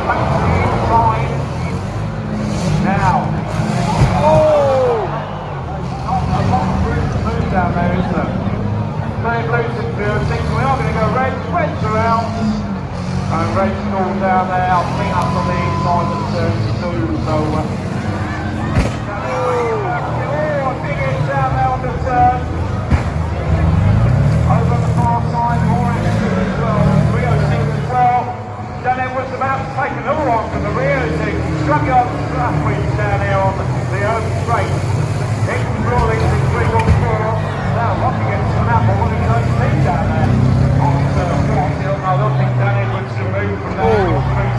back to the inside. Now. Oh! Not a lot of room to move down there, is there? They're losing field. We are going to go red. Red's around. And red's still down there. I'll clean up on the inside of the turn too. So, big hit down there on the turn. Over the far side, more active as well. Rio team as well. Dan Edwards about to take another one from the Rio team. Struck out the last week down here on the home straight. It's rolling to 3-1-4. Now looking at some out for one of his own team down there. On the hill. I don't think Dan Edwards can move from there.